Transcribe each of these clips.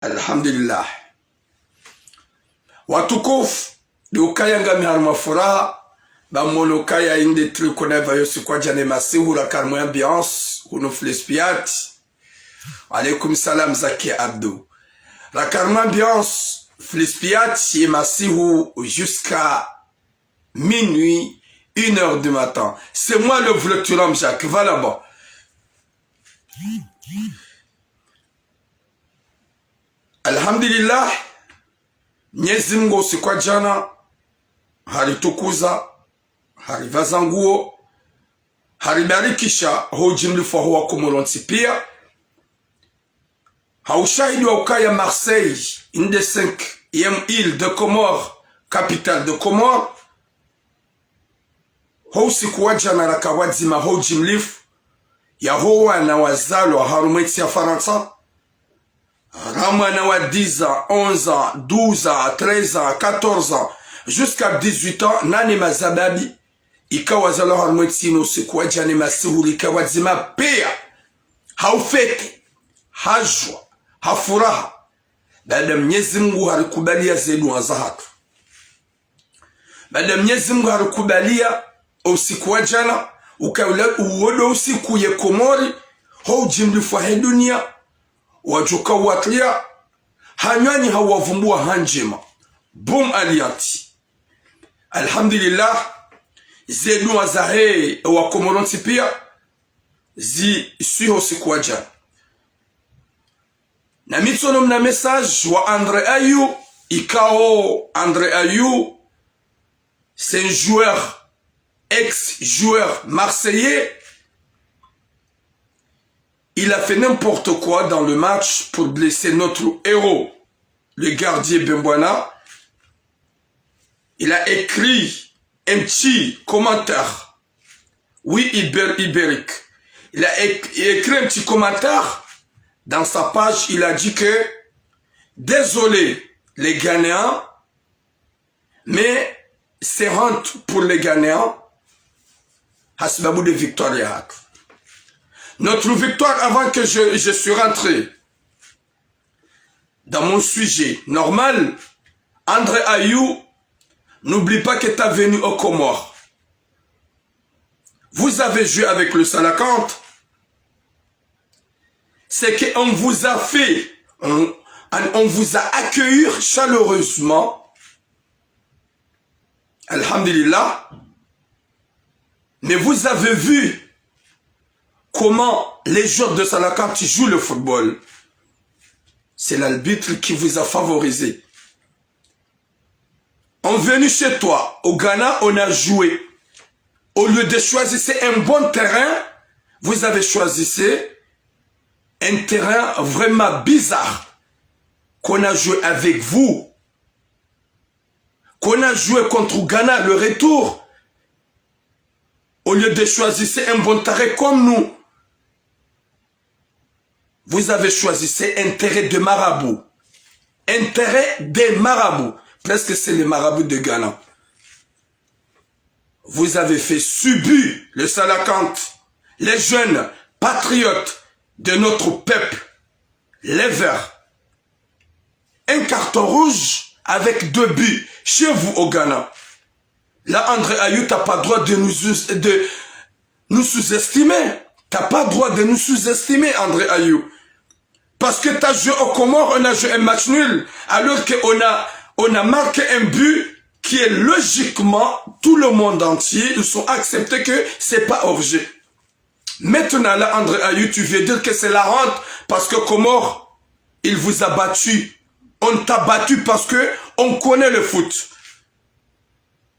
Alhamdulillah. Watukufu liukaya ngami harma furaha bamolokaya inde trikoneva yosi kwa jane masihu la karmo ambiance unuflespiati. Alaykum salam Zaki Abdou. La karmo ambiance flespiati et masihu jusqu'à minuit, 1h du matin. C'est moi le vlogturam Jacques. Va là-bas. Alhamdulillah, Mwenyezi Mungu siku ya jana halitukuza, halivaza nguo, halibarikisha hoji mlifu wa Komoro pia. Haushahidi wa ukaya Marseille, une des 5e îles de Comores, capitale de Comores. Hou siku ya jana rakawadzima hoji mlifu ya hoa na wazalo harumeti ya Faransa. Ramana wa 10 ans, 11 ans, 12 ans, 13 ans, 14 ans, jusqu'à 18 ans, nani mazababi, ikawazalo harumwetino sikuwa jane masihuli ikawazima pia, haufete, hajwa, hafuraha, baada Mwenyezi Mungu harikubalia zenu wazahatu. Baada Mwenyezi Mungu harikubalia usiku wa jana, uwodo usiku ye Komori, hou jimlifu wa dunia, wajuka watlia hanywanyi hawavumbua hanjema bum alianti. Alhamdulillah, zedu wazahe wa Komoro pia zi suiho siku jana. Na mitsono mna message wa André Ayou ikao. André Ayou c'est un joueur, ex-joueur marseillais. Il a fait n'importe quoi dans le match pour blesser notre héros, le gardien Bembouana. Il a écrit un petit commentaire. Oui, Ibérique. Il a écrit un petit commentaire. Dans sa page, il a dit que désolé les Ghanéens, mais c'est honte pour les Ghanéens. Hasbabou de victoire. Notre victoire, avant que je suis rentré dans mon sujet normal, André Ayou, n'oublie pas que tu es venu au Comores. Vous avez joué avec le Salakante. C'est qu'on vous a fait, on vous a accueilli chaleureusement. Alhamdulillah. Mais vous avez vu comment les joueurs de Salakante jouent le football. C'est l'arbitre qui vous a favorisé. On est venu chez toi, au Ghana, on a joué. Au lieu de choisir un bon terrain, vous avez choisi un terrain vraiment bizarre. Qu'on a joué avec vous. Qu'on a joué contre Ghana, le retour. Au lieu de choisir un bon terrain comme nous. Vous avez choisi un terrain de marabout. Un terrain des marabouts. Presque c'est les marabouts de Ghana. Vous avez fait subir le Salakante, les jeunes patriotes de notre peuple, les Verts. Un carton rouge avec 2 buts chez vous au Ghana. Là, André Ayou, tu n'as pas le droit de nous sous-estimer. Tu n'as pas le droit de nous sous-estimer, André Ayou. Parce que tu as joué au Comores, on a joué un match nul. Alors qu'on a marqué un but qui est logiquement, tout le monde entier, ils sont acceptés que c'est pas objet. Maintenant, là, André Ayou, tu veux dire que c'est la honte parce que Comores, il vous a battu. On t'a battu parce que on connaît le foot.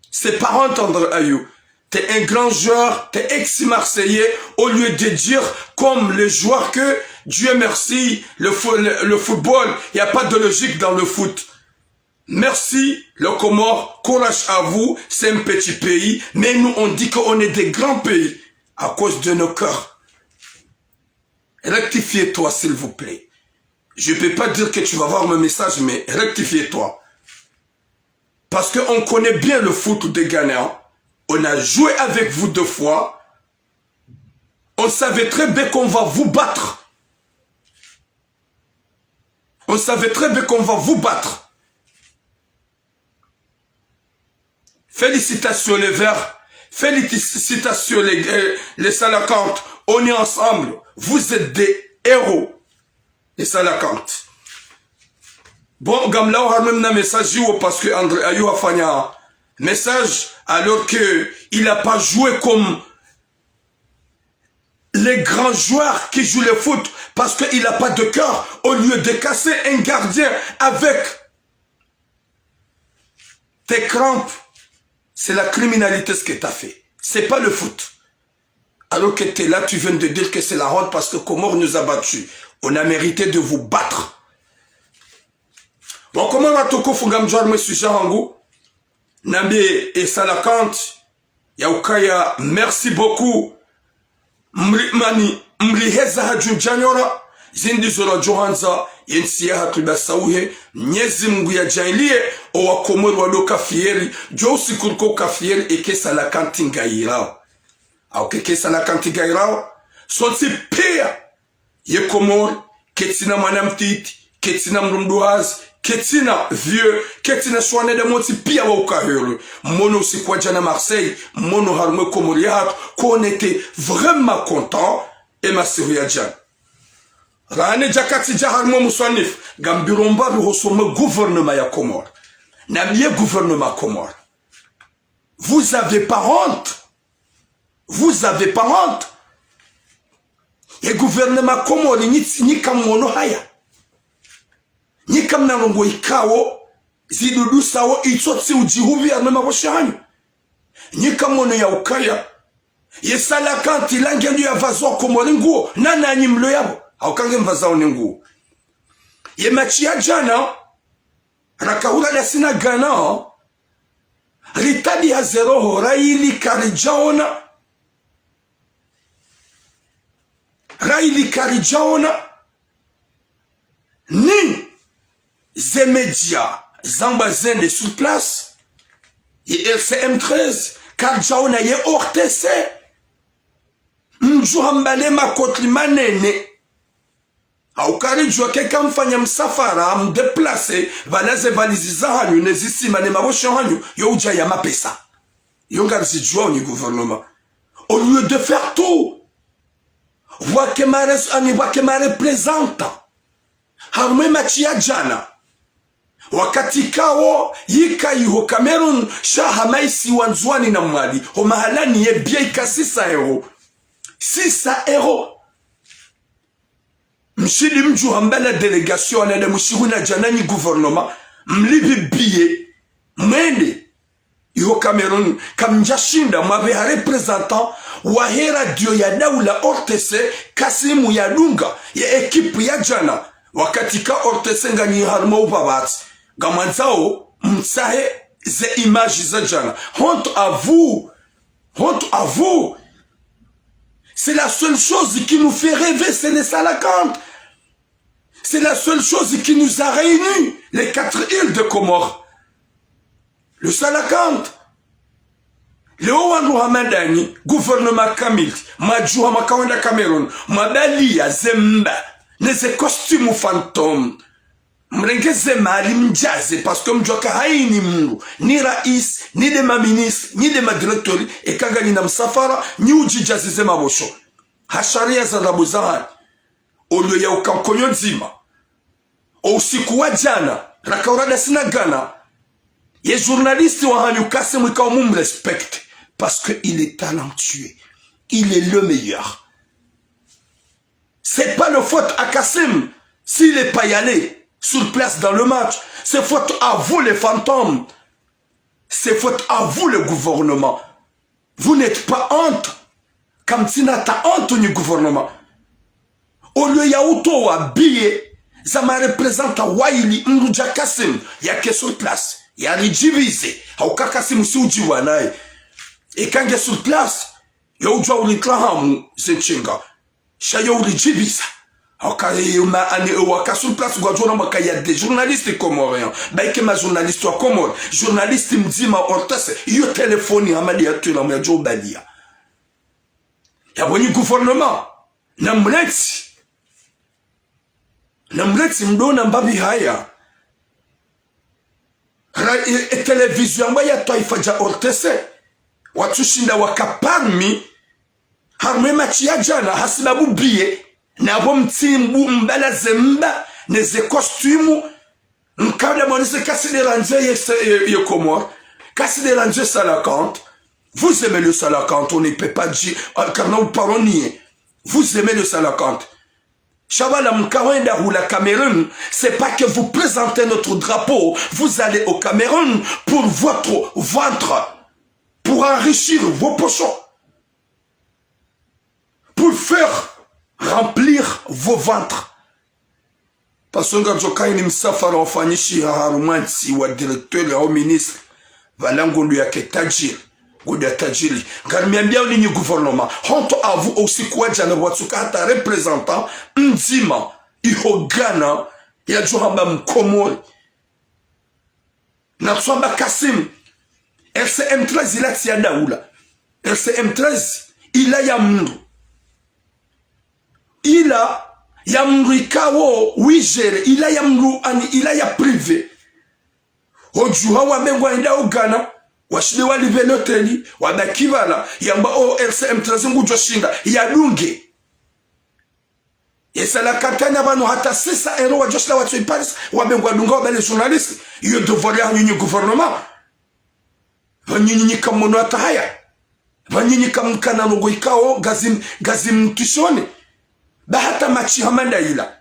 C'est pas honte, André Ayou. T'es un grand joueur, t'es ex-marseillais, au lieu de dire comme les joueurs que Dieu merci, le football, il n'y a pas de logique dans le foot. Merci, le Comores, courage à vous, c'est un petit pays, mais nous on dit qu'on est des grands pays à cause de nos cœurs. Rectifiez-toi s'il vous plaît. Je ne peux pas dire que tu vas voir mon message, mais rectifiez-toi. Parce qu'on connaît bien le foot des Ghanéens. On a joué avec vous 2 fois. On savait très bien qu'on va vous battre. On savait très bien qu'on va vous battre. Félicitations les Verts. Félicitations les Salacantes. On est ensemble. Vous êtes des héros. Les Salacantes. Bon, Gamla, on a même un message parce que André Ayou a fait un message alors qu'il n'a pas joué comme les grands joueurs qui jouent le foot parce qu'il n'a pas de cœur au lieu de casser un gardien avec tes crampes. C'est la criminalité ce que tu as fait. C'est pas le foot. Alors que tu es là, tu viens de dire que c'est la honte parce que Comore nous a battus. On a mérité de vous battre. Bon, comment va toko fungam joueur me sujet hangu? Nambi et Salakante. Yaukaya, merci beaucoup. Mliheza hajunjanyora. Zindi zora johanza. Yensiya hatuba sauhe. Nyezi mungu ya jailie. Owa Comore walo kafieri. Josi kurko kafieri eke Salakante ngairao. Au keke Salakante ngairao. Sonsi pire. Ye Comore. Ketina manam titi. Ketina mrumduaz. Ketina vieux, ketina soane de moti pia wa ukahelu. Mono si kwa jana Marseille, mono harme Comoriat, qu'on était vraiment content, et ma série Jan. Rane jakati jaharmo muswanif, gambiromba bihosomme gouvernement ya Comore. N'amiye gouvernement Comore. Vous avez pas honte. Vous avez pas honte. Et gouvernement Comore ni kamono haya. Ni kamna longo ikawo zidudu sawo itsotsi ujihubi anema boshanyu ni kamono ya ukaya ye Salakante langendu ya vazo Comore nguo nana anyimlo yabo aukange mvazao nguo ye machi ya jana rakahura da sina gana ritadi ya zero Raili Karijaona ni ces médias zambazende sur place et LCM13 car jaona ye ortese mjuhambale makotli manene au kari jua keka mfanya msafara mdeplace valaze valizi za hanyu nezisi mane mabosho hanyu yo uja ya mapesa yo ngarisi jua ni gouvernement au lieu de faire tout wakema representa harumwe machi ya jana wakati kawo yika yuho Cameroon shaha maisi wanzwani na mwali o mahalani ye bia ika 6 euro mshidi mju hambala delegation na mshihu na janani gouvernement mlibi biye mwende yuho Cameroon kamjashinda mwabe ha representant wa hera dio ya daula ortese Kasimu ya lunga ya ekipu ya jana wakati ka ortese ngani harma ubabati Gamanzao, msahe, ze images za jana. Honte à vous. Honte à vous. C'est la seule chose qui nous fait rêver, c'est les Salacantes. C'est la seule chose qui nous a réunis, les 4 îles de Comore. Le Salakante. Le Owandu Hamadani, gouvernement Kamil, Majou Hamakawenda Cameroun, Mabalia, Zemba, les costumes fantômes. Mrengeze mali mjaze parce que mjoka haini mungu ni rais ni de ma ministre ni de ma directori ekanga ni na msafara ni ujijazize mabosho hasharia za rabuzahani olio ya ukankonyo nzima usiku wa jana rakaurada sina gana ye journaliste wa hanyu Kasimu ika umum respecte parce que il est talentueux il est le meilleur c'est pas le faute à Kasimu s'il est pas y allé sur place dans le match. C'est faute à vous les fantômes. C'est faute à vous le gouvernement. Vous n'êtes pas honte. Comme si n'ata honte du gouvernement. Au lieu ya auto wa billet, ça m'a représenté Waili Mruja Kasimu. Ya que sur place. Ya rijivise. Hauka Kasimu si ujiwa nae. Et quand il est sur place, ya ujwa uliklahamu zenchenga. Shaya urijivisa. Waka sur place il y a des journalistes comoriens baike ma journaliste wa Comore journaliste mzima ortese yo telefoni amali ya tula mwa jo balia ya boni gouvernement na mleti na mleti mdona mbabi haya televizio ambayo ya taifa ja ortese watushinda wakaparmi harme machi ya jana hasibabu biye na abo mtimbu mbala zemba neze kostumu mkabla mwanise kasi de ranje ye Comore kasi de ranje salakante. Vous aimez le salakante, on ne peut pas dire car nous parlons nier. Vous aimez le salakante. Shabala Mkawenda ou la Cameroun, c'est pas que vous présentez notre drapeau, vous allez au Cameroun pour votre ventre, pour enrichir vos pochons, pour faire remplir vos ventres. Parce que quand il me safara ofanyishi harumansi wa directeur ya au ministre, valango lui yake tajiri. Gouda tajiri. Garmiambia ni gouvernement. Honto à vous aussi quoi jana watsuka hata représentant nzima ihogana ya Johamba Mkomori. Na tsamba Kasim. RCM13 ila tia daula. RCM13 ila ya mndu. Ila ya mndu ikawo wijere. Ila ya mndu ani ila ya privé. Ojuha wa mengwa inda ugana. Washide wali veloteli, wadakivala, yamba o RCM13 ngujo shinda, yadunge. Yesala katanya bano hata 600 € wajoshila watu iparis, wabengwa dunga wabele journaliste, yo devoile nyinyi gouvernement. Vanyinyi kamono atahaya. Vanyinyi kamkana nogo ikao gazim tishone. Bahata machi hamanda ila.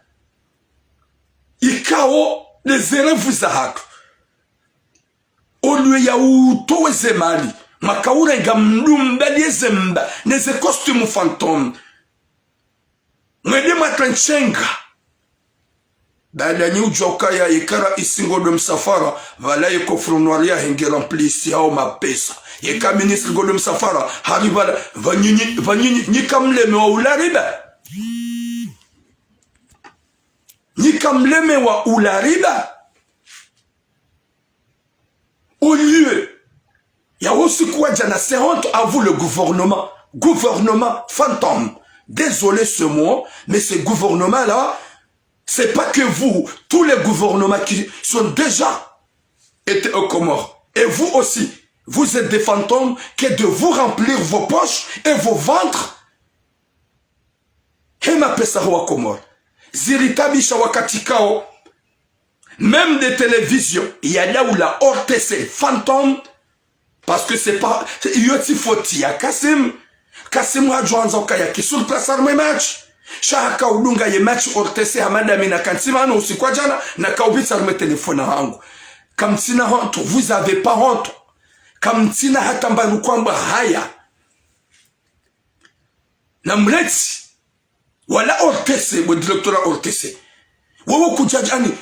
Ikao les élèves za hatu. Olu ya utowe zemali makaura nga mlumbali zemba neze costume fantôme mwede matrenchenga baada ujoka ya ikara isingo de msafara vala yeko frunwaria henge remplisi au mapesa yeka ministre go de msafara haribala vanyinyi nikamleme wa ulariba nikamleme wa ulariba. Au lieu, il y a aussi quoi, Diana, c'est honte à vous le gouvernement. Gouvernement fantôme. Désolé ce mot, mais ce gouvernement-là, c'est pas que vous, tous les gouvernements qui sont déjà été aux Comores. Et vous aussi, vous êtes des fantômes que de vous remplir vos poches et vos ventres. Hema pesa wa Comores. Ziritabisha wakatikao. Même des télévisions, il y a là où la RTC fantôme, parce que c'est pas, yoti foti ya Kasim wa Joanzo Kaya qui sur place armé match. Shaka udunga ye match RTC hamada mina kantima no usikwa jana na kaubitsa armé téléphone hangu. Kamtina honte, vous avez pas honte. Kamtina hata mbaru kwamba haya. Na mleti wala RTC, le directeur RTC. Wewe kujajani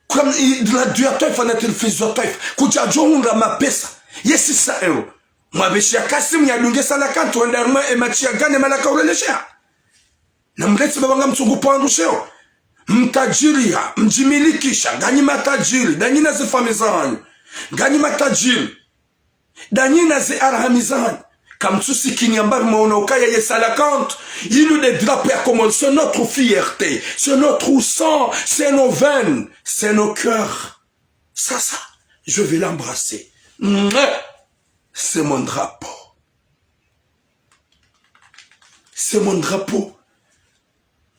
comme la duatoif en a télévision toif kuja jonga mapesa yesi sa euro mwabeshi ya Kasim ya dunge sana kanto wendaruma emachi ya gane malaka ureleshea na mleti babanga mtungu pandusheo mtajiria mjimilikisha ganyi matajiri danyi na zi famizanyu ganyi matajiri danyi na zi arhamizanyu kamtsusi kinyambar maona ukaya yesalakante il nous des drapeaux à Comore, c'est notre fierté, c'est notre sang, c'est nos veines, c'est nos cœurs. Ça, je vais l'embrasser. C'est mon drapeau. C'est mon drapeau.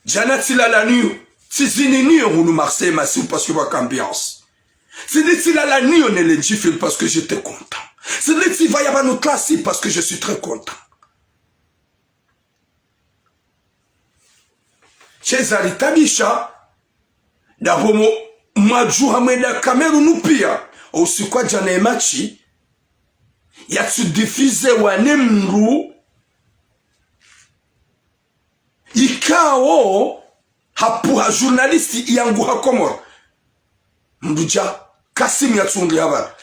Janatila la nuit, si zinini on nous Marseille massif parce que va qu'ambiance. C'est dit la nuit on est légifile parce que j'étais content. C'est dit qu'il va y avoir notre classe parce que je suis très content. Chezali tabisha na homo majuha mwenda Cameroun pia usikwa jana emachi ya tudifize wanemru ikao hapuha journalisti yangu hakomor mbuja Kasim ya tsungi haba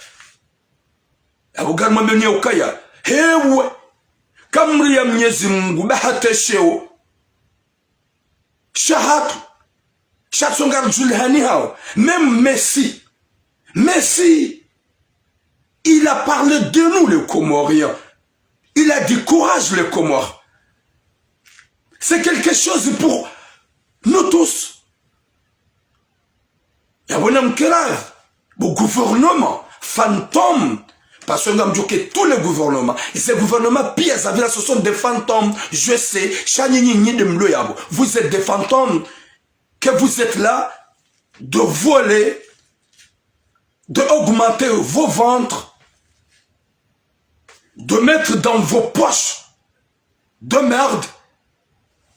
abugar mambeni ya ukaya hewe kamri ya Mwenyezi Mungu bahatesheo Shahat, Chatsongar Julhani Hao, même Messi, il a parlé de nous les Comoriens. Il a dit courage les Comores. C'est quelque chose pour nous tous. ya wana mkela le gouvernement fantôme. Parce que tous les gouvernements, et ces gouvernements pires, ce sont des fantômes. Je sais, vous êtes des fantômes, que vous êtes là de voler, de augmenter vos ventres, de mettre dans vos poches de merde.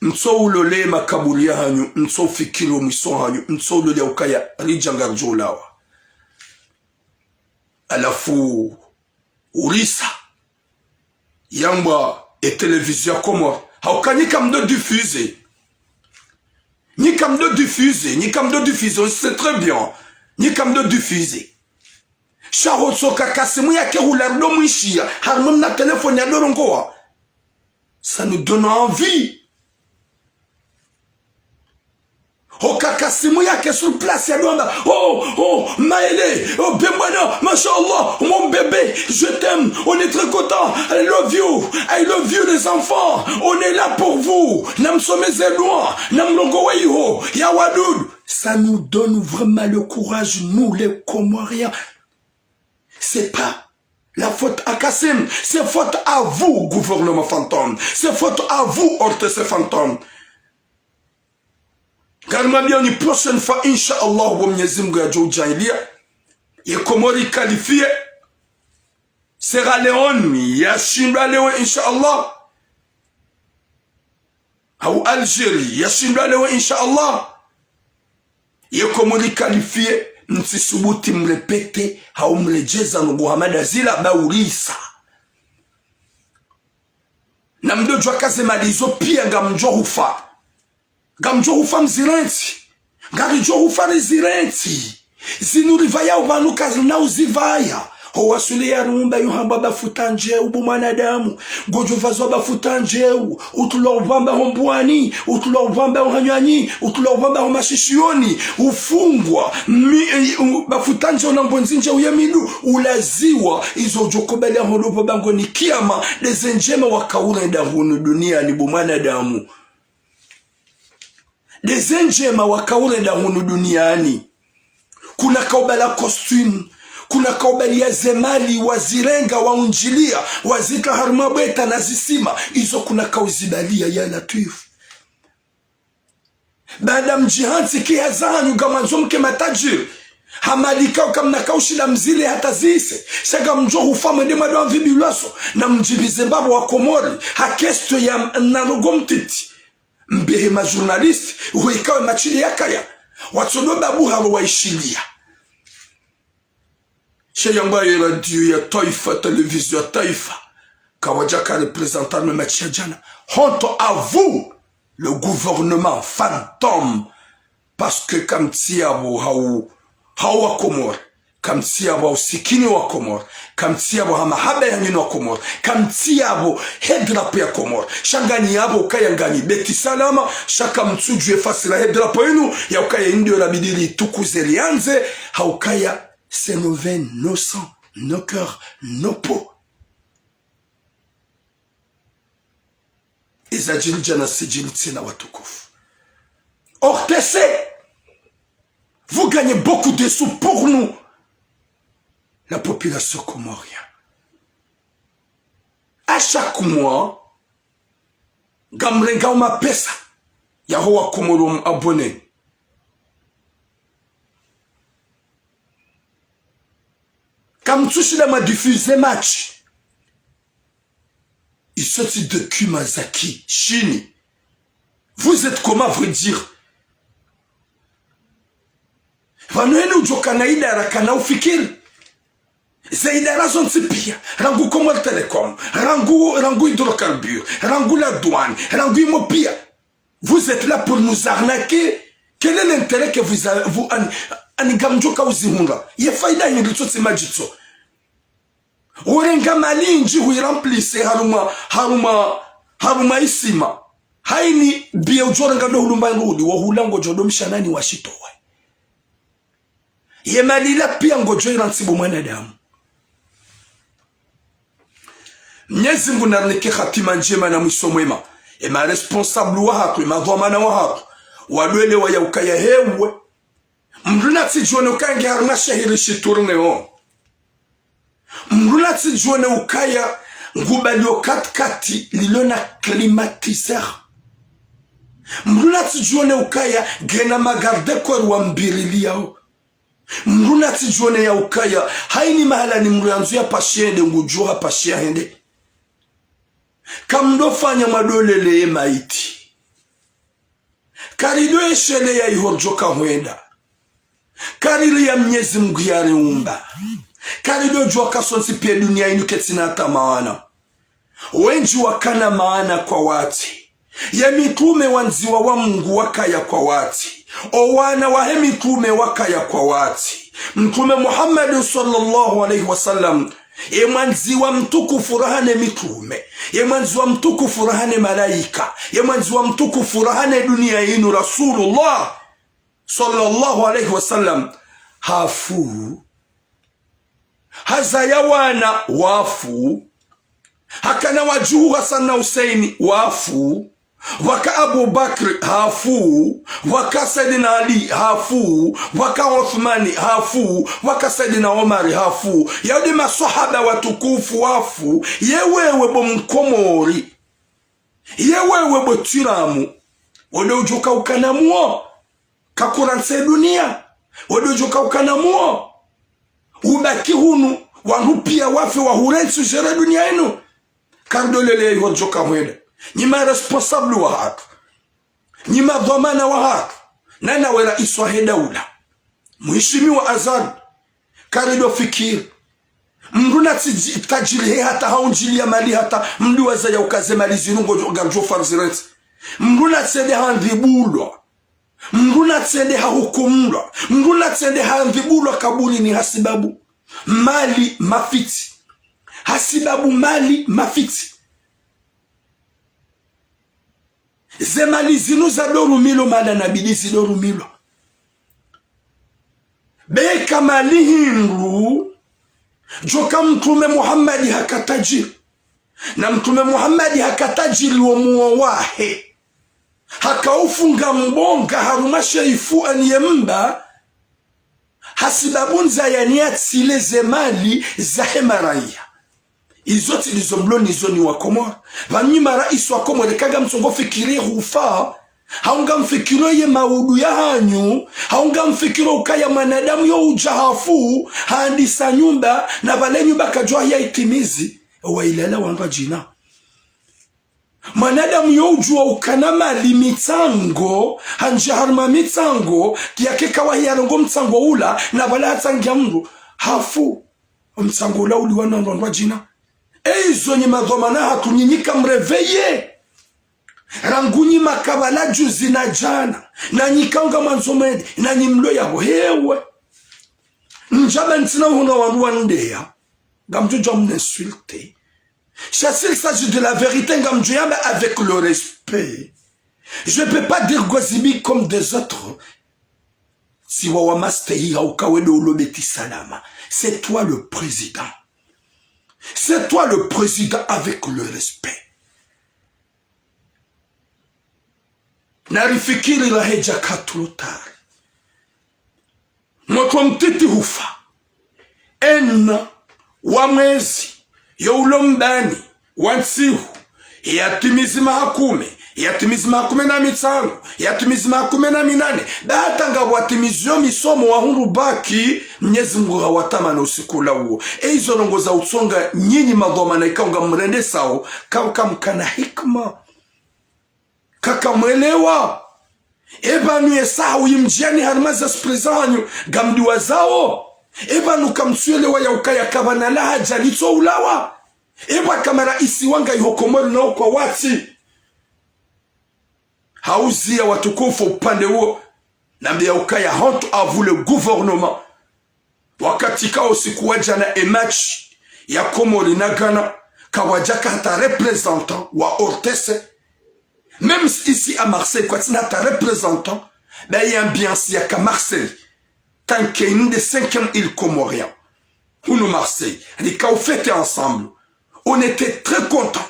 Nso ulole makabulia hanyu, nso fikilo miso hanyu, nso ulole ukaya rijangarjo lawa. Alafu Urissa, Yamba et télévision comme Hauka ni comme de diffuser. Ni comme de diffuser, ni comme de diffuser, c'est très bien. Ni comme de diffuser. Charotso kakasimu ya ke hulardo mwishia, harmon na téléphone ya dorongoa. Ça nous donne envie. Oh kakasimu yake sur place ya doamba. Oh Maëlé, oh Bemwana, mashallah, mon bébé, je t'aime, on est très content. I love you les enfants, on est là pour vous. Nam sommes loin, nam longoweyo, yawadoud. Ça nous donne vraiment le courage, nous les Comoriens. C'est pas la faute à Kassim, c'est faute à vous, gouvernement fantôme. C'est faute à vous, Ortese fantôme. Garma bien une prochaine fois, Inch'Allah, wa Mwenyezi Mungu ya Joe Jailia, ye Komori qualifié, Sierra Leone, yashindwa leo Inch'Allah, au Algérie, yashindwa leo Inch'Allah, ye Komori qualifié, msisubuti mrepete, hau mrejeza nungu hamada zila baurisa. Na mdojwa kaze malizo pia nga mjwa hufa. Gamjo ufa mzirenti. Garijo ufa rezirenti. Zinurivaya ubanuka na uzivaya. Howasuli ya rumba yuhamba bafutanje ubu manadamu. Gojo vazo bafutanje utulovamba hombuani. Utulovamba uhanyani. Utulovamba humashishioni. Ufungwa. Bafutanje unambonzinje uyamidu. Ulaziwa. Izo jokobele holopo bango ni kiama. Lezenjema wakaura ndahunu dunia ni bu manadamu. Des enjema wakaule da hunu duniani. Kuna kaubala costume, kuna kaubali ya zemali, wazirenga, waunjilia, wazika harumabweta na zisima. Izo kuna kauzibalia ya latifu. Baada mjihansi kia zanyu kama nzomke matajiri. Hamalika ukamna kaushila mzile hata zise. Shaga mjo hufama ndema doa vibilaso. Na mjibize babu wa Komori. Hakesto ya narogomtiti. Mbehe ma journaliste uikawe machili ya kaya watsono babu habo waishilia sheyamba ya radio ya Taifa télévision ya Taifa kawajaka représentant me machia jana honte à vous le gouvernement fantôme parce que comme tiabo hawa Komor comme tiabo usikini wa Komor comme tiabo hamahaba ya nino wa Komor comme tiabo hedrapo ya Komor shangani yabo ukaya ngani beti salama shaka mtsuju efasi la hedrapo yenu ya ukaya indio la bidili tukuze lianze haukaya c'est nos veines, nos sangs, nos cœurs, nos peaux. Izajili jana sijili tsina watukufu. Ortese, vous gagnez beaucoup de sous pour nous, la population comorienne. À chaque mois, gamrenga uma pesa, yahowa komoro abonné. Comme tout cela m'a diffusé match. Il sortit de Kumazaki, Chine. Vous êtes comment vous dire? Vanuenu jokana ida rakana ufikiri. Zaida razon tipia. Rangu Comor Telecom. Rangu hydrocarbures. Rangu la douane. Rangu imopia. Vous êtes là pour nous arnaquer. Quel est l'intérêt que vous avez, vous, anigamjoka uzihunga ye faida yenye litotse majitso urenga malinji huiramplise haruma isima haini biye ujorenga do hulumba ngudi wo hulango jodo mshanani washitowe ye malila pia ngojo irantsibo mwanadamu. Mwenyezi Mungu narnike khatima njema na mwiso mwema ema responsable wa hako ema dhamana wa hako wadwele wa yaukaya hewe mruna tijone ukange harma shahiri shiturne o mruna tijone ukaya ngubalio katkati lilona climatiseur mruna tijone ukaya gena magarde kwa wambirilia o mruna tijone ya ukaya haini mahala ni mruanzu ya pashiende ngujua pashiende kamdo fanya madolele maiti karido eshele ya ihorjoka huenda karili ya mnyezi Mungu yari umba karido jua kasonsi pia dunia inu ketina hata maana wenji wakana maana kwa wati ya mitume wanziwa wa Mungu wakaya kwa wati owana wahe mitume wakaya kwa wati mtume Muhammad sallallahu alaihi wasallam yemanziwa mtukufu rahane mitume yemanziwa mtukufu rahane malaika yemanziwa mtukufu rahane dunia inu Rasulullah sallallahu alaihi wasallam hafu hazayawana wafu hakana wajuhu Hasan na Husaini wafu waka Abu Bakr hafu waka Sayyidina Ali hafu waka Uthmani hafu waka Sayyidina Omar hafu yaudi masahaba watukufu wafu yewewe bo mkomori yewewe bo tiramu wode ujuka ukanamuo kakuranse dunia wode ujuka ukanamuo ubaki hunu wanupia wafe wahurensu jere dunia inu kardolele yuhojoka mwele nima responsable wa hatu nima dhamana wa hatu nana we rais wa daula mheshimiwa Azad karido fikiri mruna tajiri hata haunjili mali hata mliwaza ya ukaze mali zinungo garjo farziret mruna tsende handhibulwa mruna tsende hahukumulwa mruna tsende handhibulwa kaburi ni hasibabu mali mafiti hasibabu mali mafiti zemali zinu za doru milo mala nabilizi doru milo beka mali hindu joka mtume Muhammadi hakatajiri na mtume Muhammadi hakatajiri wa muwawahe hakaufunga mbonga harumasha ifu aniyemba hasibabunza yaniatsile zemali za hemaraya izoti lizomloni izoni wakomora vanyima rais wakomora kaga msongo fikiri hufa haunga mfikiro ye maudu ya hanyu haunga mfikiro ukaya manadamu yo ujahafu handisa nyumba na vale nyumba kajua ya itimizi wa ilala wanga jina manadamu yo ujua ukanama limitsango hanjaharma mitsango kiyake kawa yarongo mtsango ula na vale hatsangia mru hafu mtsango ula uliwana wanga jina eizo ni madhomana hatunyanyika mreveye rangunyi makabala juzi na jana na nyikanga manzomedi na nyimlo yabo hewe njaba ntina huna wanduwa ndeya gamjo jom n'insulte s'il s'agit de la vérité gamjo yamba avec le respect je ne peux pas dire Gwazibi comme des autres si wawa mastehi haukawedo ulobeti salama c'est toi le président. C'est toi le président avec le respect. Narifikiri la heja katulotari. Mwako mtiti hufa. Ena wa mwezi ya ulombani wansihu yatimizi mahakume yatimizi mahakume na mitano yatimizi mahakume na minane datanga watimizio misomo wa huru baki Mwenyezi Mungu hawatama na usiku la uo eizo rongo za utsonga nyinyi madhoma na ikaunga mrende sao kama mkana hikma kaka mwelewa eba nuye saa uyimjiani harmaza sprezanyu gamdiwa zao eba nukamsuelewa ya ukaya kabana laha jalito ulawa eba kama raisi wanga ihokomori na kwa wati hauzia watukufu upande huo na mbia ukaya honte à vous le gouvernement wakati kao siku wajana emachi ya Komori na Ghana kawajaka hata représentant wa Ortese même ici à Marseille kwa tina hata représentant ben y ambiance ya ka Marseille tant qu'il y a une des 5e îles comoriens ou nous Marseille les kao fêté ensemble on était très contents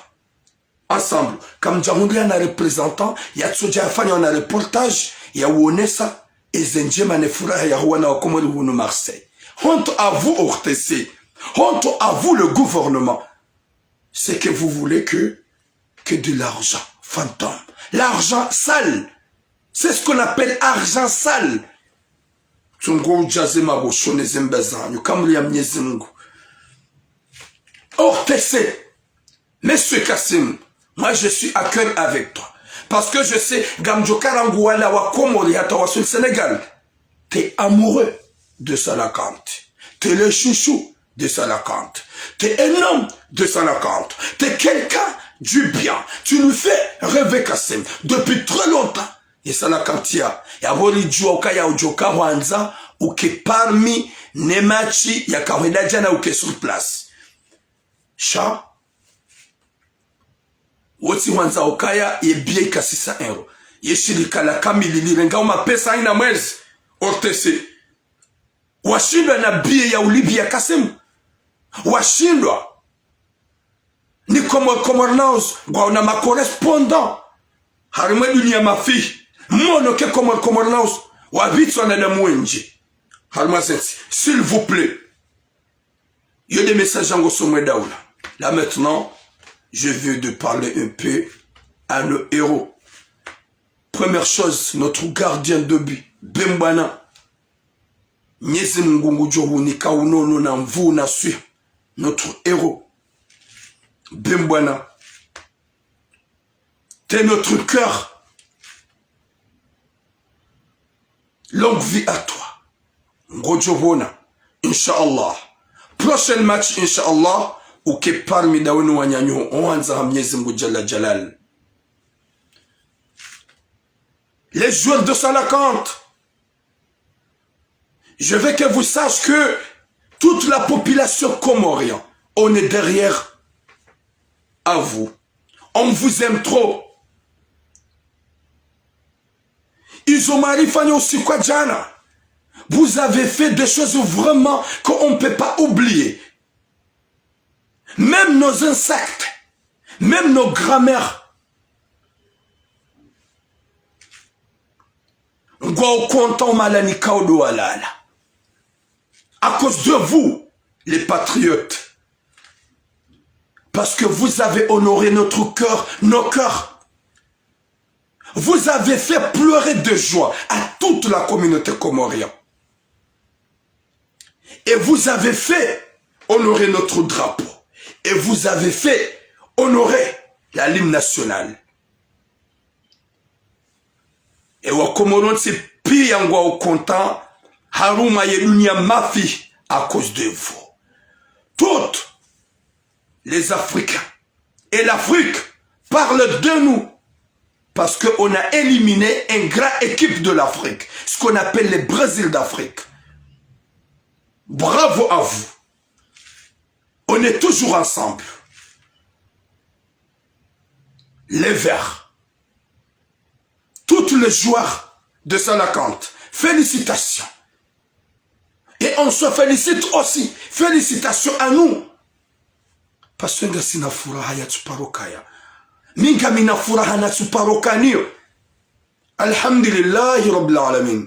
ensemble comme Djamoundri en a représentant ya Tsoja Afani en a reportage ya Wonesa ezenjema ne furaha ya wana wa Komori hunu Marseille. Honte à vous, ORTC. Honte à vous, le gouvernement. C'est que vous voulez que de l'argent fantôme. L'argent sale. C'est ce qu'on appelle argent sale. ORTC. Monsieur Kassim, moi je suis à cœur avec toi. Parce que je sais, Gamjo Karangouala wa Komori Atawa sur le Sénégal. T'es amoureux de Salakante. T'es le chouchou de Salakante. T'es un homme de Salakante. T'es quelqu'un du bien. Tu nous fais rêver Kassim depuis très longtemps. Et Salakantia, Yabori Djouka Ujoka Wanza, ou que parmi Nemachi, Yakaweda Djana ou que sur place. Cha, Woti Wanza Okaya, Yebie Kasisa Euro. Yeshirika la Kamili Lirenga, uma pesa ina mwezi. ORTC. Washindwa na bie ya ulibi ya Kassim. Washindwa. Ni Comornaus, gwa una ma correspondant. Harimwe dunia mafi. Mono ke Comornaus. Wabitwa na mwenji. Harimwe sensi. S'il vous plaît. Il y a des messages en Gossomwe Daoula. Là maintenant, je veux de parler un peu à nos héros. Première chose, notre gardien de but, Bembana. Nyezi Mungu Johu ni kaunono na mvu na sui. Notre héros. Bembana. T'es notre cœur. Longue vie à toi. Ngojobona. Inch'Allah. Prochain match, Inch'Allah. Ou que parmi Daounou Wanyanyo, on a Nyezi Mungu Jalla Jalal. Les joueurs de Salakante. Je veux que vous sachiez que toute la population comorienne, on est derrière à vous. On vous aime trop. Izomari Fanyo Sikwadjana, vous avez fait des choses vraiment qu'on ne peut pas oublier. Même nos insectes, même nos grammaires. Ngwa content malani kaudo alala. À cause de vous, les patriotes. Parce que vous avez honoré notre cœur, nos cœurs. Vous avez fait pleurer de joie à toute la communauté comorienne. Et vous avez fait honorer notre drapeau. Et vous avez fait honorer la l'hymne nationale. Et au Comoron, c'est pire en au content. Haruma Yelunia Mafi à cause de vous. Toutes les Africains et l'Afrique parlent de nous parce qu'on a éliminé une grande équipe de l'Afrique, ce qu'on appelle les Brésil d'Afrique. Bravo à vous. On est toujours ensemble. Les Verts. Tous les joueurs de Salakante. Félicitations. Et on se félicite aussi. Félicitations à nous. Parce que sina furaha ya tuparokaya. Minga mina furaha na tuparokaniyo. Alhamdulillahi Rabbil Alamin.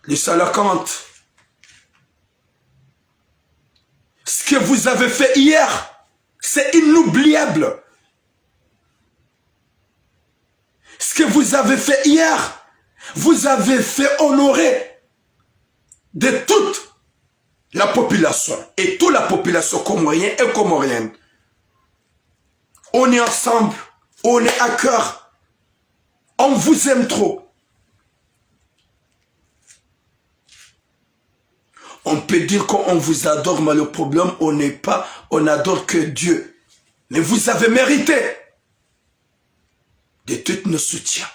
Les Salakante. Ce que vous avez fait hier, c'est inoubliable. Ce que vous avez fait hier, vous avez fait honorer de toute la population et toute la population comorienne et comorienne. On est ensemble, on est à cœur, on vous aime trop. On peut dire qu'on vous adore, mais le problème, on n'est pas, on adore que Dieu. Mais vous avez mérité de tout nos soutiens.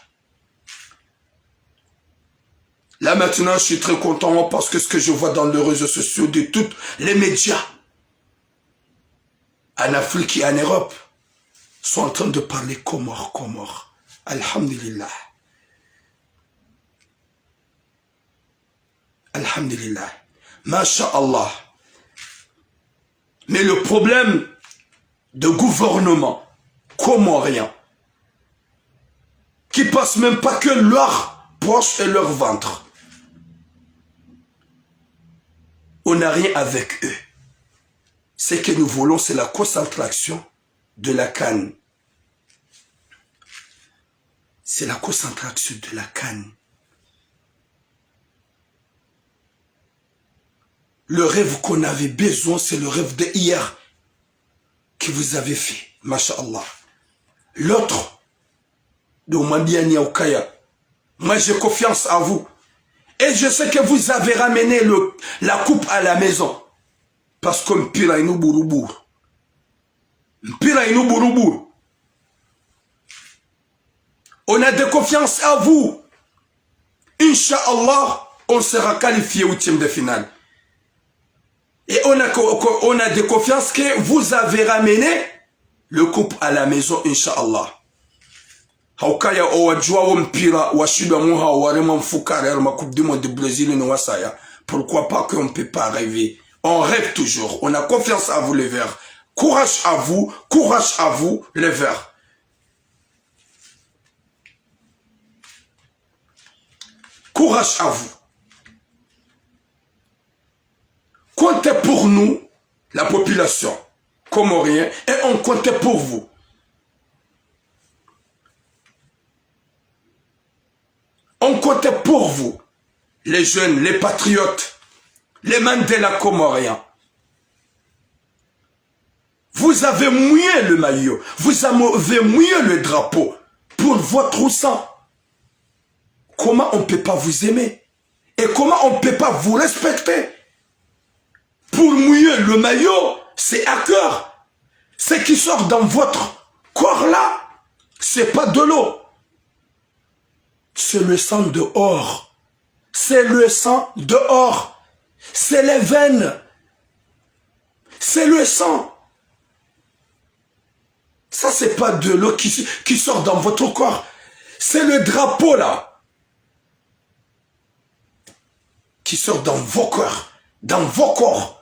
Là maintenant, je suis très content parce que ce que je vois dans les réseaux sociaux de tous les médias en Afrique et en Europe sont en train de parler Comores. Alhamdulillah. Alhamdulillah. Masha'Allah. Mais le problème de gouvernement comorien qui passe même pas que leur poche et leur ventre. On n'a rien avec eux. Ce que nous voulons, c'est la concentration de la canne. C'est la concentration de la canne. Le rêve qu'on avait besoin, c'est le rêve d'hier que vous avez fait. Masha'Allah. L'autre, de Mandiani Aukaya, moi j'ai confiance à vous. Et je sais que vous avez ramené la coupe à la maison. Parce que mpira inu buruburu. Mpira inu buruburu. On a de confiance à vous. Inch'Allah, on sera qualifié au huitième de finale. Et on a de confiance que vous avez ramené le coupe à la maison, Inch'Allah. Haukaya owajua wa mpira wa shida muha warema mfukara ma coupe du monde de Brésil et wasaya. Pourquoi pas qu'on ne peut pas rêver? On rêve toujours. On a confiance à vous les Verts. Courage à vous les Verts. Courage à vous. Comptez pour nous, la population comorienne, et on comptait pour vous. On comptait pour vous, les jeunes, les patriotes, les Mandela comoriens. Vous avez mouillé le maillot, vous avez mouillé le drapeau pour votre sang. Comment on ne peut pas vous aimer? Et comment on ne peut pas vous respecter? Pour mouiller le maillot, c'est à cœur. Ce qui sort dans votre corps là, c'est pas de l'eau. C'est le sang dehors. C'est le sang dehors. C'est les veines. C'est le sang. Ça, c'est pas de l'eau qui sort dans votre corps. C'est le drapeau là. Qui sort dans vos corps. Dans vos corps.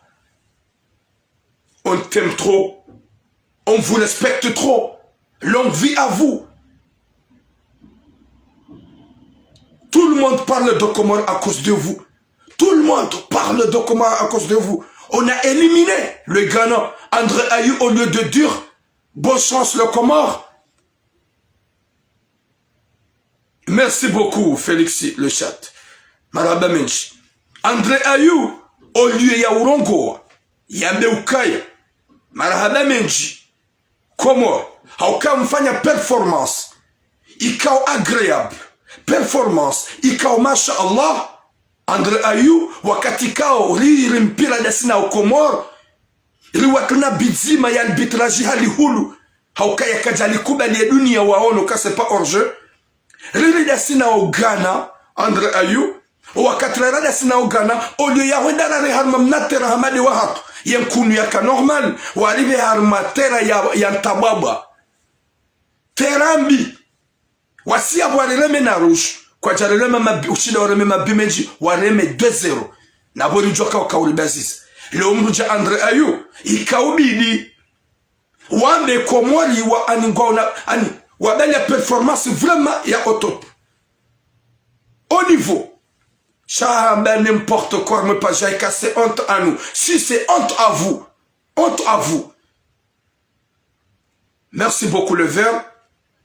On t'aime trop. On vous respecte trop. Longue vie à vous. Tout le monde parle de Comores à cause de vous. Tout le monde parle de Comores à cause de vous. On a éliminé le Ghana. André Ayou, au lieu de dire bonne chance le Comores. Merci beaucoup, Félix le chat. Maraba Mench. André Ayou, au lieu Yaourongo, Yameukaya. Maraba Menji. Comores. Hauka mfanya performance. Ikao agréable. Performance. Ikao masha Allah. André Ayou. Wakati kao riri mpira dasina au Comores. Riwakuna bizima ya arbitraji hali hulu. Hauka ya kajali kubali ya dunia waono kase pa orje. Riri dasina au Ghana. André Ayou. Wakati rara dasina au Ghana. Olio ya wendana reharma mnatera hamadi wahatu. Yankunu yaka normal. Walive harma tera ya ntababa. Terambi. Wasia wareleme na rouge. Kwa jareleme ushida wareme mabimenji. Wareme 2-0. Na bori joka wakauli bazis. Le umruja André Ayou. Ikaubidi. Wame Komori wa aningona. Wabeli ya performance vraiment ya au top. Au niveau. Chahambe n'importe quoi, mais pas jaïka, c'est honte à nous. Si c'est honte à vous. Honte à vous. Merci beaucoup le Vert.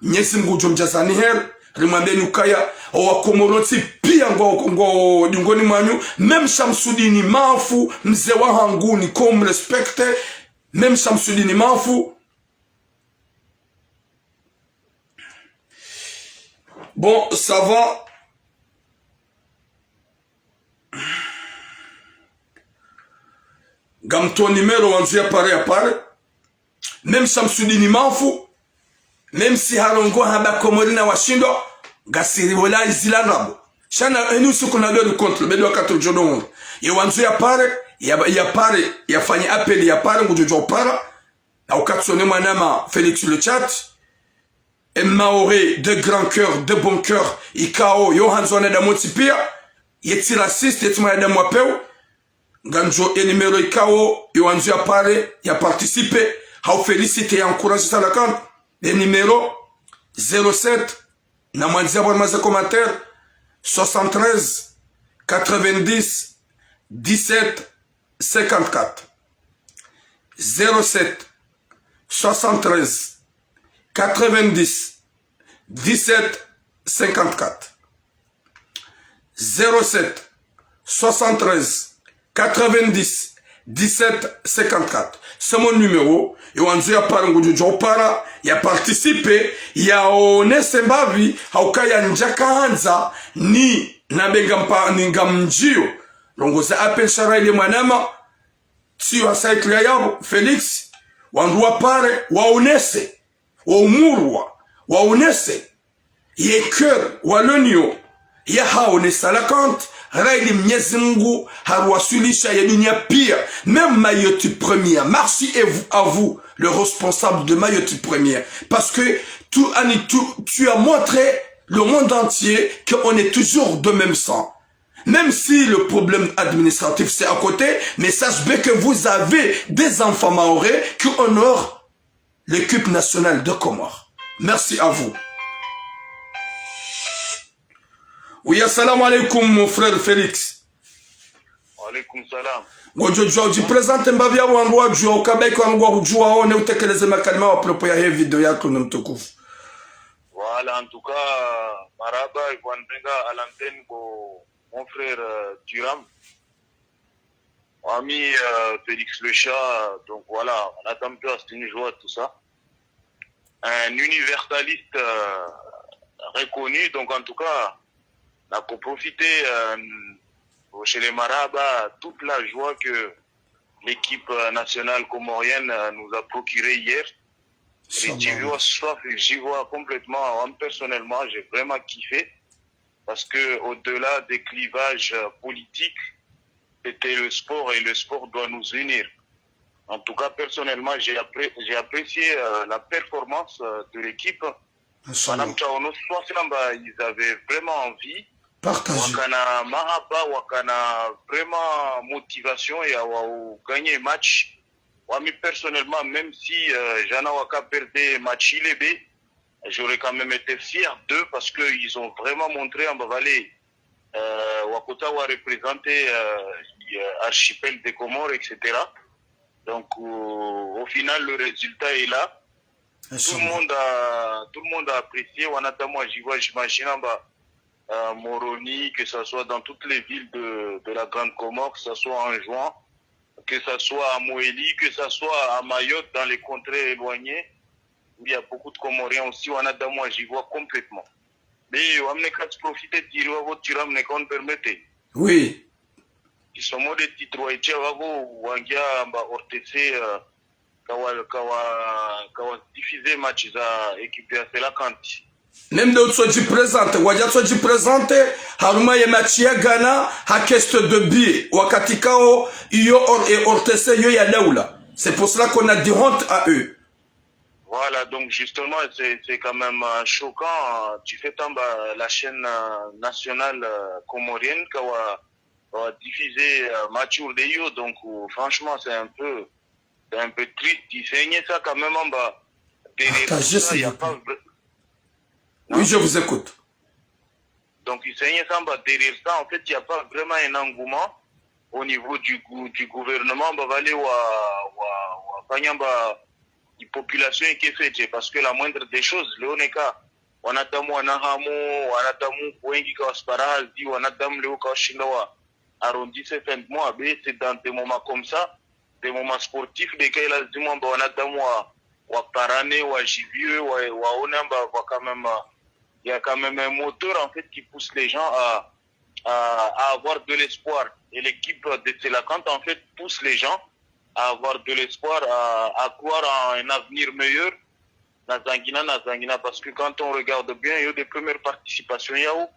Nyesimgu Jomjazani her. Rimambe Nukaya. Owa Komoroti pia ngo dingoni manyu. Même Shamsudini Manfu. Mzewa Hanguni comme respecte. Même Shamsudini Manfu. Bon, ça va. Gamto numéro wanzia pare à pare. Même Shamsudini Manfu. Même si Harongo haba Komori na washindo. Gasiri wala izila nabo. Shana enu suko na le contre. Bedo wakati jodongo. Ye wanzia pare. Ya pare. Ya fanyi appel ya pare. Ngujojo para. Na ukatsone manama Félix le chat. Et Maoré de grand cœur. De bon cœur. Ikao. Yohanzone da motipia. Yeti raciste. Yeti maya da mwapeo. Ganjo et numéro Ikao, Yoanzu a parlé, il a participé, a félicité et encouragé ça la carte. Les numéros 07, Namanzia Bormaza commentaire, 73 90 17 54. 07 73 90 17 54. 07 73 90 17 54. C'est mon numéro. Et on dit à para, ya participer, ya onese mbavi, hauka ya njaka hanza, ni nabengampa ningamjio. Longo se appel shara ile manama, si wa cycle yabo, Felix, wandua pare, waonese, waumurwa, waonese, ye cœur, walonio, ya haonesa la kante, Raili Mwenyezi Mungu haruwasilisha ya dunia pia. Même Mayoti Première. Merci à vous, le responsable de Mayoti Première. Parce que tu as montré le monde entier qu'on est toujours de même sang. Même si le problème administratif c'est à côté, mais sache bien que vous avez des enfants maorais qui honorent l'équipe nationale de Comores. Merci à vous. Oui, assalamu alaikum, mon frère Félix. Alaikum salam. Gojo ji presente mbavya wangu jua ukabeki wangu jua one utekeleze makalima wa propos ya hii video yako na mtukufu. Voilà, en tout cas, maraba ivandenga à l'antenne pour mon frère Thuram. Ami Félix Le Chat, donc voilà, on attend peu à une joie tout ça. Un universaliste reconnu, donc en tout cas, on a profité chez les Marabas toute la joie que l'équipe nationale comorienne nous a procuré hier. Et j'y vois complètement, moi, personnellement, j'ai vraiment kiffé parce que au-delà des clivages politiques, c'était le sport et le sport doit nous unir. En tout cas, personnellement, j'ai apprécié la performance de l'équipe. Madame Chaono, ils avaient vraiment envie. Partagez. Wakana mahaba, wakana vraiment motivation et à gagner match. Moi, personnellement, même si Jana Waka perdait match ILB, j'aurais quand même été fier d'eux parce qu'ils ont vraiment montré en Bavalé. Wakota a représenté l'archipel des Comores, etc. Donc, au final, le résultat est là. Tout le monde a apprécié. Moi, j'y vois, j'imagine, Moroni, que ce soit dans toutes les villes de la Grande Comore, que ce soit en Juan, que ce soit à Moélie, que ce soit à Mayotte, dans les contrées éloignées, où il y a beaucoup de Comoriens aussi, moi j'y vois complètement. Mais on ne peut profiter de votre tiram, on permettait. Oui. Ils sont des titres, ou Wangia, Ortese, Kawa diffuser match à équipe à la Kanti. Même d'autres sont présentes, Wadja sont présentes, Haruma et Machia Ghana, Hakest de Bi, Wakatikao, Iyo et Ortese, Yo Yadaoula. C'est pour cela qu'on a dit honte à eux. Voilà, donc justement, c'est quand même choquant. Tu fais la chaîne nationale comorienne qui a diffusé match de Yo, donc franchement, c'est un peu triste. Il saignait ça quand même en bas. Partagez, il y a pas... Oui, je vous écoute. Donc, il saignait ça en bas. Derrière ça, en fait, il n'y a pas vraiment un engouement au niveau du gouvernement. On va aller la population qui est faite. Parce que la moindre des choses, Léoneka, on a damu anahamo, on a damu wengi kawasparazi, on a damu leo kawashindawa arrondissé fin de mois. C'est dans des moments comme ça, des moments sportifs, des cas là, on a damu wa parane, wa jivieux, wa onamba, wa quand même, il y a quand même un moteur en fait qui pousse les gens à avoir de l'espoir. Et l'équipe de Selakant en fait pousse les gens à avoir de l'espoir, à croire en un avenir meilleur. Nazangina, parce que quand on regarde bien, il y a eu des premières participations, il y a où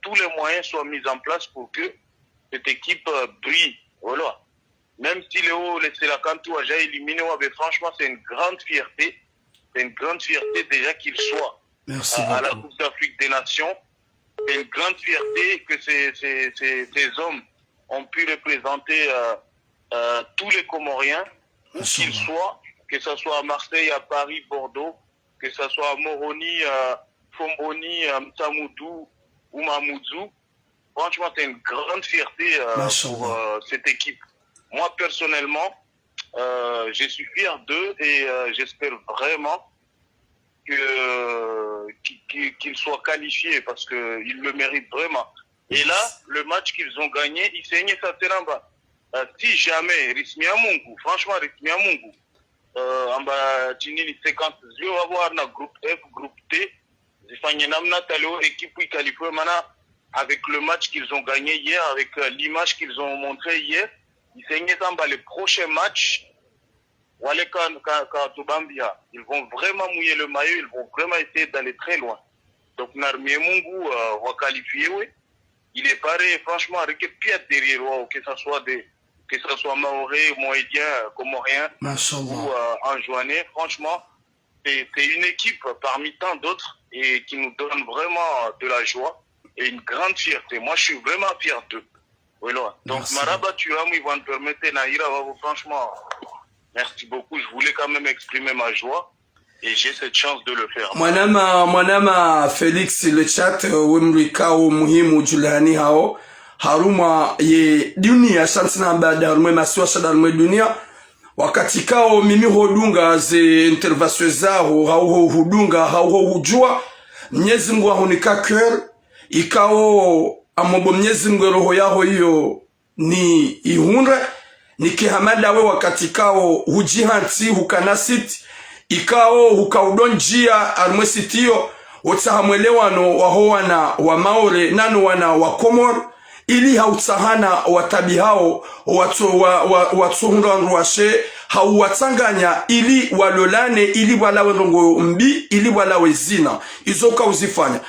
tous les moyens soient mis en place pour que cette équipe brille. Voilà. Même si les Selakantou a déjà éliminé, mais franchement, c'est une grande fierté. C'est une grande fierté déjà qu'il soit à la Coupe d'Afrique des Nations. C'est une grande fierté que ces hommes ont pu représenter tous les Comoriens, où qu'ils soient, que ce soit à Marseille, à Paris, Bordeaux, que ce soit à Moroni, Fomboni, Mtamoudou ou Mamoudzou. Franchement, c'est une grande fierté pour cette équipe. Moi, personnellement, je suis fier d'eux et j'espère vraiment qu'ils soient qualifiés parce qu'ils le méritent vraiment. Et là, le match qu'ils ont gagné, ils saignaient sa teramba. Si jamais, Rismia Mungu, franchement, Rismia Mungu, amba tinini 50 on va voir na groupe F, groupe T, équipe qui qualifie maintenant avec le match qu'ils ont gagné hier, avec l'image qu'ils ont montré hier, ils saignaient samba les prochains matchs. Ils vont vraiment mouiller le maillot, ils vont vraiment essayer d'aller très loin. Donc Narmie Mungu va qualifier, oui. Il est pareil, franchement, avec pied derrière, que ce soit Maoré, Moédien, Comorien ou Anjouanais, franchement, c'est une équipe parmi tant d'autres et qui nous donne vraiment de la joie et une grande fierté. Moi, je suis vraiment fier d'eux. Voilà. Donc, Maraba, tu as ils vont te permettre, Naïra, franchement, merci beaucoup. Je voulais quand même exprimer ma joie. Et j'ai cette chance de le faire. Mwanama Felix le chat wemrikao muhimu julani hao haruma ye dunia shansina baada haruma masiwa shadalwe dunia wakati kao mimi hodunga ze intervention zao hao hudunga hao hujua Mwenyezi Mungu ahunika cœur ikao amobo Mwenyezi Mungu roho yao hiyo ni ihunre nikihamada we wakati kao hujihanti hukanasiti ikao hukaudonjia almwesitio utsahamwelewano wahowana wa Maore nano wana wa Komor ili hautsahana watabi hao watsuhundanruashe hauwatsanganya ili walolane ili walawe rongo mbi ili walawe zina izoka uzifanya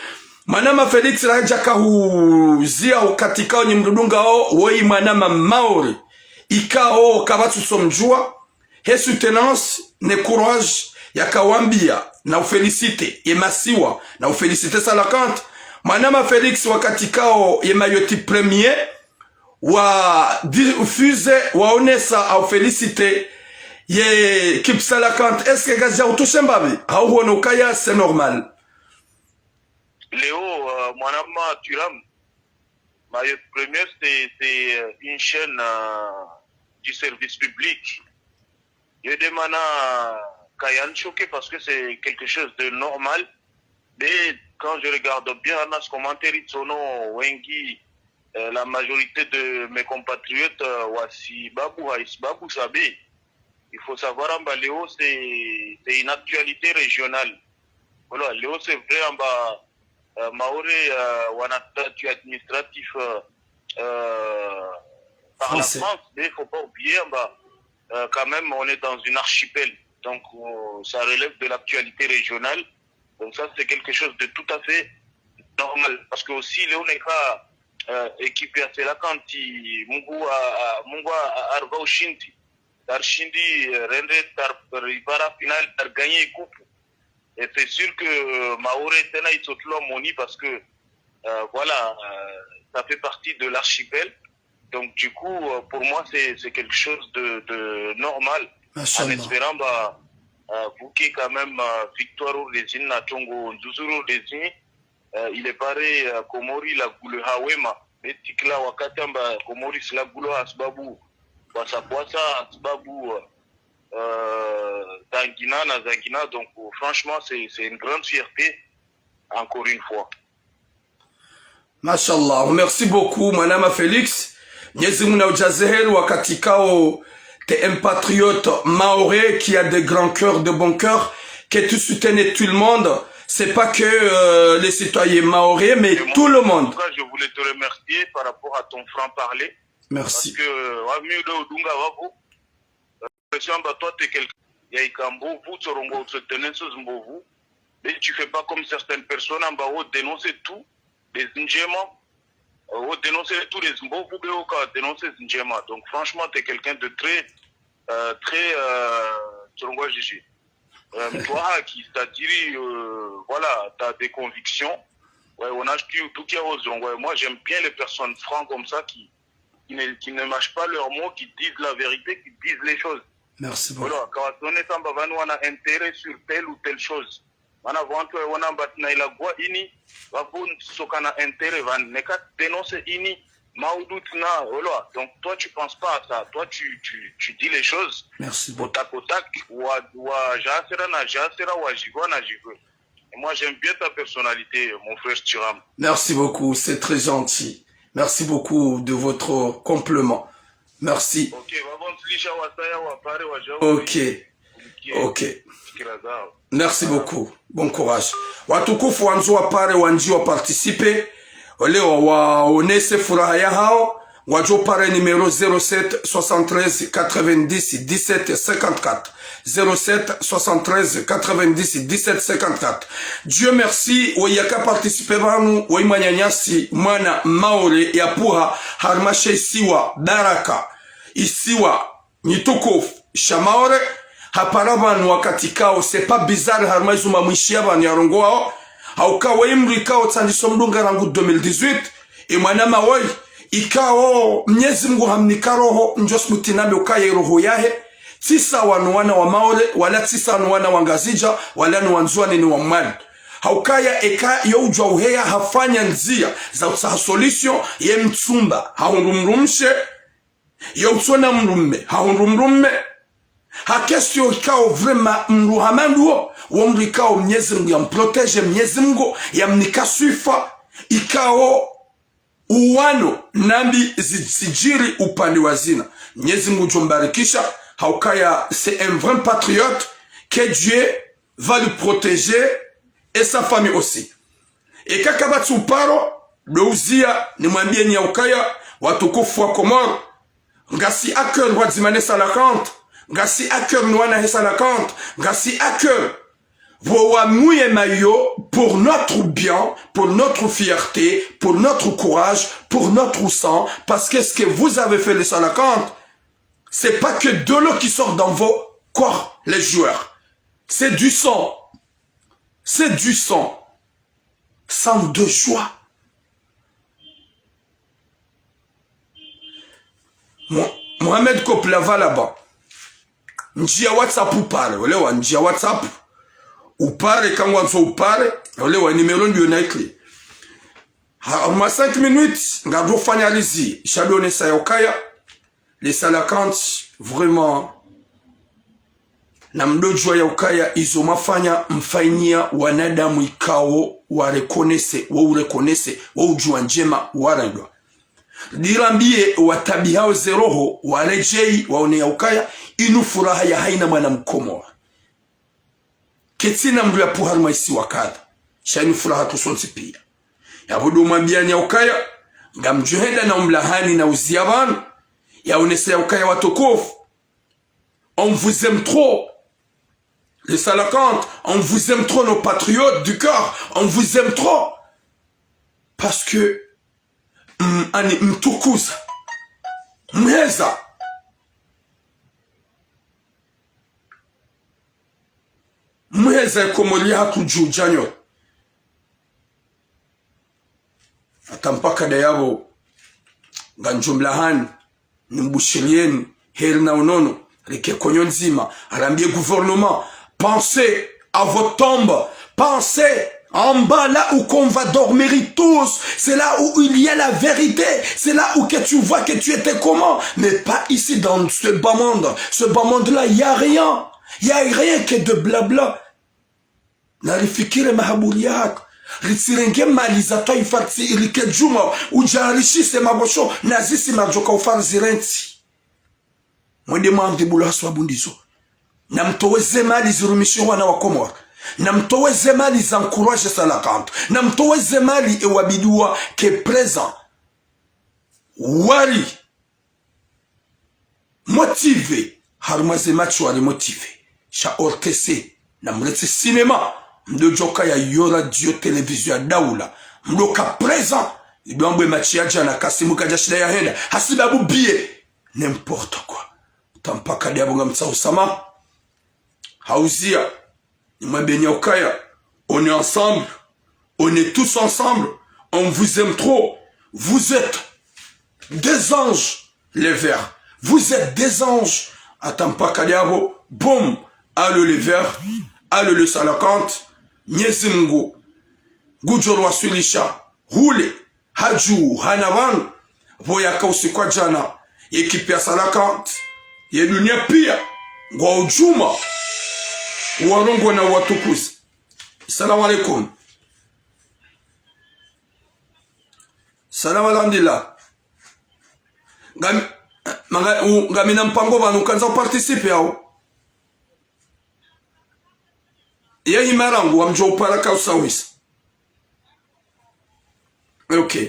Manama Felix raja kahuzia katikao ni mdudungao woi manama Maore ikao kabatu somjua hesu tenance ne courage yakawambia na ufelicite yemasiwa na ufelicite salakante manama Felix wakati kao yemayoti premier wa diffuse waonesa au felicite ye kip salakante est-ce que gazia utusembabi hauhono kaya c'est normal Léo manama Turam mayot premier c'est une chaîne du service public. Je demande à Kayan choqué parce que c'est quelque chose de normal. Mais quand je regarde bien dans ce commentaire, Wengi, la majorité de mes compatriotes, Wassi Babou, Haïs Babou, Sabé, il faut savoir, Léo, c'est une actualité régionale. Voilà, Léo, c'est vrai, Maoré, ou un statut administratif par la France, mais il ne faut pas oublier, quand même, on est dans une archipel. Donc, ça relève de l'actualité régionale. Donc, ça, c'est quelque chose de tout à fait normal. Parce que aussi, Léoneka, équipé à Selakan, Mungu Arva Shinti, Tarshindi, Rende, Ribara final, Tar gagné coupe. Et c'est sûr que Maoré Tena Isotlo Moni parce que, voilà, ça fait partie de l'archipel. Donc, du coup, pour moi, c'est quelque chose de normal. En espérant, Bouké, quand même, victoire au Lézine, Natongo, Nduzuru Lézine, il est pareil, Komori, la goule Hawema, et Tikla, Wakatamba, Komori, la goule Asbabou, Bassa Boissa, Asbabou, Zangina, Nazangina. Donc, franchement, c'est une grande fierté, encore une fois. Mashallah, merci beaucoup, Madame Félix. Mwenyezi Mungu ujazeheri wakati kao t'es un patriote maoré qui a de grands cœurs, de bons cœurs, que tu soutenais tout le monde. C'est pas que les citoyens maorés, mais tout le monde. En tout cas, je voulais te remercier par rapport à ton franc-parler. Merci. Parce que, toi, t'es quelqu'un, il y a Ikambo, vous, Tsorongo, vous, mais tu fais pas comme certaines personnes en bas, dénoncer tout, les injéments. Dénoncer tous les mots, dénoncer Ndjema. Donc franchement, tu es quelqu'un de très toi qui c'est-à-dire voilà, tu as des convictions. Ouais, on a tout qui a moi j'aime bien les personnes francs comme ça qui ne mâchent pas leurs mots, qui disent la vérité, qui disent les choses. Merci beaucoup. Voilà, quand on est en Bavano, on a intérêt sur telle ou telle chose. Mana vantu wana batina ila gwa ini wavon sokana intérêt van neka dénoncer ini maudut na olo. Donc toi tu penses pas à ça. Toi tu dis les choses. Merci beaucoup. Otak wa jasera na jasera wa jigo na jigo. Et moi j'aime bien ta personnalité mon frère Thuram. Merci beaucoup, c'est très gentil. Merci beaucoup de votre compliment. Merci. Ok. Ok. Merci beaucoup. Bon courage. Watukufu wanzu wapare wanji wa participe. Leo waonese furaha ya hao. Wajo pare numéro 07 73 90 17 54. 07 73 90 17 54. Dieu merci, oyaka participe banu, oimanyanyasi, mwana maore ya puha, harmashe isiwa, baraka, isiwa, nitukof, shamaore, hapara banu wakati kao, c'est pas bizarre harmaizu mamwishia banu ya rongo wao, haukawa imri kao tsandiso mdunga rangu 2018, imwana mawoi, ikao mnyezi mgu hamnika roho, njos mutinami ukaye roho yahe, tisa wanuwana wa maore, wala tisa wanuwana wa ngazija, wala nuanzuani ni wa mwani. Haukaya eka youjwa uheya hafanya nzia za utsaha solution ye mtsumba. Haunrumrumshe, youtsuona mrumme, haunrumrumme. Hakestio ikao vrema mruhamanduo, wamru ikao mnyezi mgu ya mprotege mnyezi mgu ya mnikasuifa, ikao uwano nambi zijiri upande wazina. Mnyezi mgu jombarikisha, Haukaya, c'est un vrai patriote que Dieu va lui protéger et sa famille aussi. Et kakabatu paro, douzia, ni mwambie ni Haukaya, watukufu wa Komoro, ngasi aker wadzimane salakante, ngasi aker nwana he salakante, ngasi aker vowa mouye mayo pour notre bien, pour notre fierté, pour notre courage, pour notre sang, parce que ce que vous avez fait les salakante, c'est pas que de l'eau qui sort dans vos corps, les joueurs. C'est du sang. C'est du sang. Sang de joie. Mohamed Koplava là-bas. Njia WhatsApp ou pare. Olewa njia WhatsApp. Ou pare, quand on ou pare. Olewa numéro ndio na écrit. En 5 minutes, ngado fanyalizi. Shadone sayokaya. Les Salakante, vraiment, na mdojwa ya ukaya izo mafanya mfainia wanadamu ikao warekonese, wa ujua njema warendwa. Dirambie watabi hao zeroho, warejei, waone ya ukaya, inu furaha ya haina mwana mkomo. Ketina mdu ya puharma isi wakada. Shainu furaha tusonsi pia. Ya budu mabiani ya ukaya, ngamjuhenda na umlahani na uziabanu, yaonese Haukaya watukufu, on vous aime trop. Les Salakante, on vous aime trop, nos patriotes du cœur, on vous aime trop. Parce que, ani mtukuza, mweza. Mweza komoli hatu jujanyo. Atampaka dayabo, ganjumlahani, Nimbushirieni, Herna Onono, Rike Konyonzima, Arambie gouvernement, pensez à votre tombe, pensez en bas là où qu'on va dormir tous, c'est là où il y a la vérité, c'est là où que tu vois que tu étais comment, mais pas ici dans ce bas monde là, il n'y a rien que de blabla. Narifikire mahabuliyat. Ritsirenge maliza to ifarsi irike juma ujarishise mabosho nazisi majoka ufarzirensi mwende mwamdi bulu haswa bundizo na mtoweze mali zirumisho wana wa Komoro na mtoweze mali za encourage Salakante na mtoweze mali ewabidua ke présent wari motivé harmaze macho wari motivé sha ortese na mretse cinéma mdojoka ya yora dio television ya daula mdoka présent ibambwe machiaja na kasimu kajashida ya henda hasibabu bie n'importe quoi tampaka diabonga mtsao sama hauzia imabenya Haukaya on est ensemble on est tous ensemble on vous aime trop vous êtes des anges les verts vous êtes des anges atampaka diabo boum allo les verts allo le Salakante Mwenyezi Mungu gujoro wasulisha hule haju hanawan voyaka usiku jana ekipi ya Salakant ya dunia pia kwa ujuma warongo na watukuzi. Assalamu alaikum. Salam alhamdulillah. Ngamina mpango banu kanza participe yao. Yehi marangu wa mjo upalaka usawisa. Okay.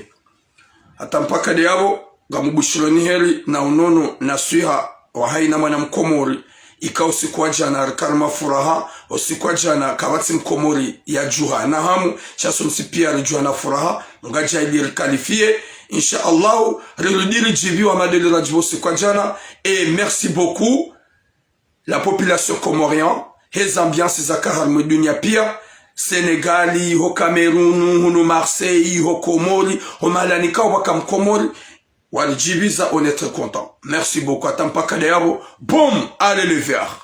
Hata mpaka diabo gamubushironi heri na unono na suiha wa haina mwana mkomori ika usiku wa jana arikarma furaha usiku wa jana kabati mkomori ya juha na hamu chaso msipia rijua na furaha ngaja ili rikalifie insha Allah riludiri jibi wa madeli rajibu usiku wa jana. Et merci beaucoup la population comorienne hez ambiance za kaharmu dunia pia Senegali, ho Cameroun, ho Marseille, ho Komori, ho Malanika, ho Komori. Walijibiza, on est très content. Merci beaucoup. Attends pas Boum, allez le verre.